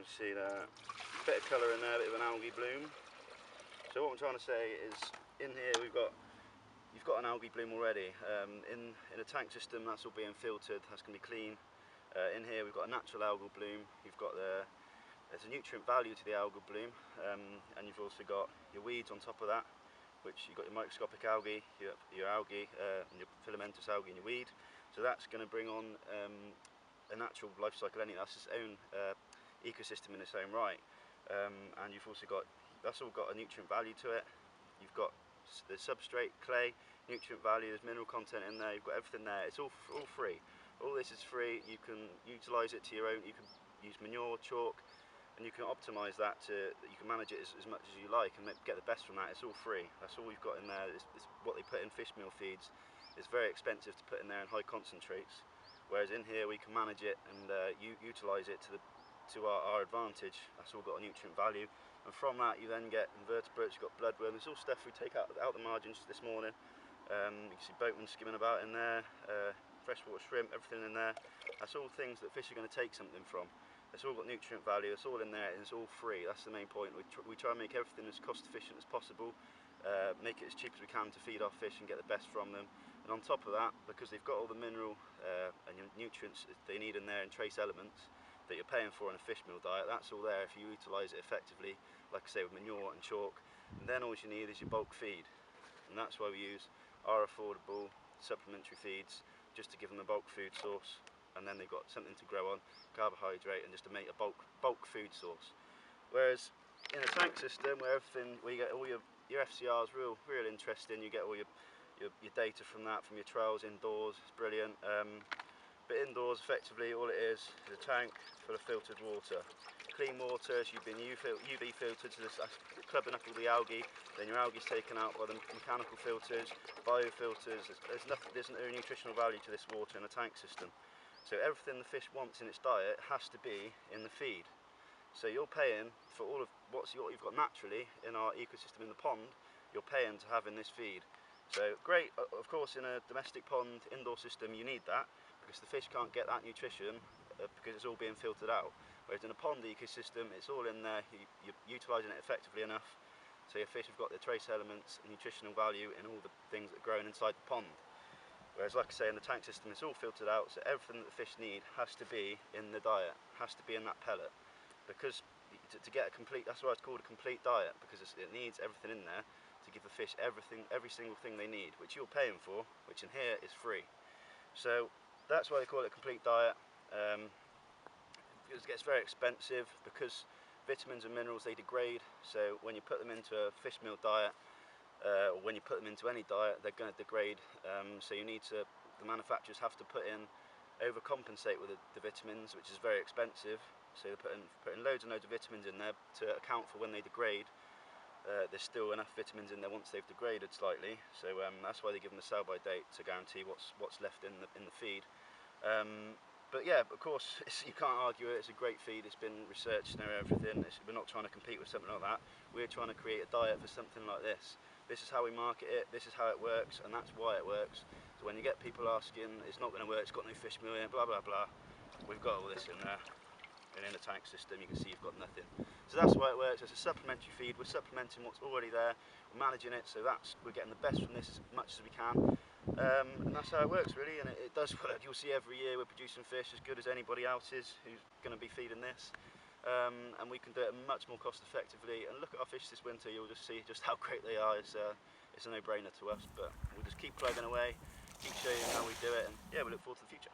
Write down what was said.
see that, a bit of colour in there, a bit of an algae bloom. So what I'm trying to say is, in here you've got an algae bloom already. In a tank system, that's all being filtered, that's going to be clean. In here we've got a natural algal bloom, there's a nutrient value to the algal bloom, and you've also got your weeds on top of that, which you've got your microscopic algae, your algae, and your filamentous algae in your weed. So that's going to bring on a natural life cycle anyway. That's its own ecosystem in its own right. And you've also got, that's all got a nutrient value to it. You've got the substrate, clay, nutrient value, there's mineral content in there, you've got everything there. It's all free. All this is free. You can utilise it to your own, you can use manure, chalk, and you can optimise that you can manage it as much as you like and get the best from that. It's all free. That's all you've got in there. It's what they put in fish meal feeds. It's very expensive to put in there in high concentrates, whereas in here we can manage it and utilise it to our advantage. That's all got a nutrient value, and from that you then get invertebrates, you've got bloodworms. It's all stuff we take out the margins this morning. You can see boatmen skimming about in there, freshwater shrimp, everything in there. That's all things that fish are going to take something from. It's all got nutrient value, it's all in there, and it's all free. That's the main point. We try and make everything as cost efficient as possible, make it as cheap as we can to feed our fish and get the best from them. And on top of that, because they've got all the mineral and nutrients they need in there and trace elements that you're paying for in a fish meal diet, that's all there if you utilise it effectively, like I say, with manure and chalk. And then all you need is your bulk feed, and that's why we use our affordable supplementary feeds, just to give them the bulk food source, and then they've got something to grow on, carbohydrate, and just to make a bulk food source. Whereas in a tank system where you get all your FCRs real interesting, you get all your data from that, from your trials indoors, it's brilliant. But indoors, effectively, all it is a tank full of filtered water. Clean water, so you've been UV filtered, so that's clubbing up all the algae, then your algae's taken out by the mechanical filters, biofilters. There's no nutritional value to this water in a tank system. So everything the fish wants in its diet has to be in the feed. So you're paying for all of what you've got naturally in our ecosystem in the pond, you're paying to have in this feed. So great, of course, in a domestic pond indoor system you need that, because the fish can't get that nutrition because it's all being filtered out. Whereas in a pond ecosystem, it's all in there, you're utilising it effectively enough, so your fish have got the trace elements and nutritional value in all the things that are growing inside the pond. Whereas, like I say, in the tank system, it's all filtered out, so everything that the fish need has to be in the diet, has to be in that pellet. Because to get a complete, that's why it's called a complete diet, because it needs everything in there to give the fish every single thing they need, which you're paying for, which in here is free. So that's why they call it a complete diet. It gets very expensive because vitamins and minerals, they degrade, so when you put them into a fish meal diet, or when you put them into any diet, they're going to degrade. So the manufacturers have to overcompensate with the vitamins, which is very expensive. So they're putting loads and loads of vitamins in there to account for when they degrade. There's still enough vitamins in there once they've degraded slightly. So that's why they give them a sell-by date to guarantee what's left in the feed. But yeah, of course, you can't argue it. It's a great feed. It's been researched and everything. We're not trying to compete with something like that. We're trying to create a diet for something like this. This is how we market it. This is how it works, and that's why it works. So when you get people asking, it's not going to work. It's got no fish meal in, blah blah blah. We've got all this in there. And in the tank system, you can see you've got nothing. So that's why it works. It's a supplementary feed. We're supplementing what's already there. We're managing it, so we're getting the best from this as much as we can. And that's how it works, really. And it does work. You'll see every year we're producing fish as good as anybody else is who's going to be feeding this. And we can do it much more cost effectively. And look at our fish this winter. You'll just see just how great they are. It's a no-brainer to us. But we'll just keep plugging away, keep showing you how we do it, and yeah, we look forward to the future.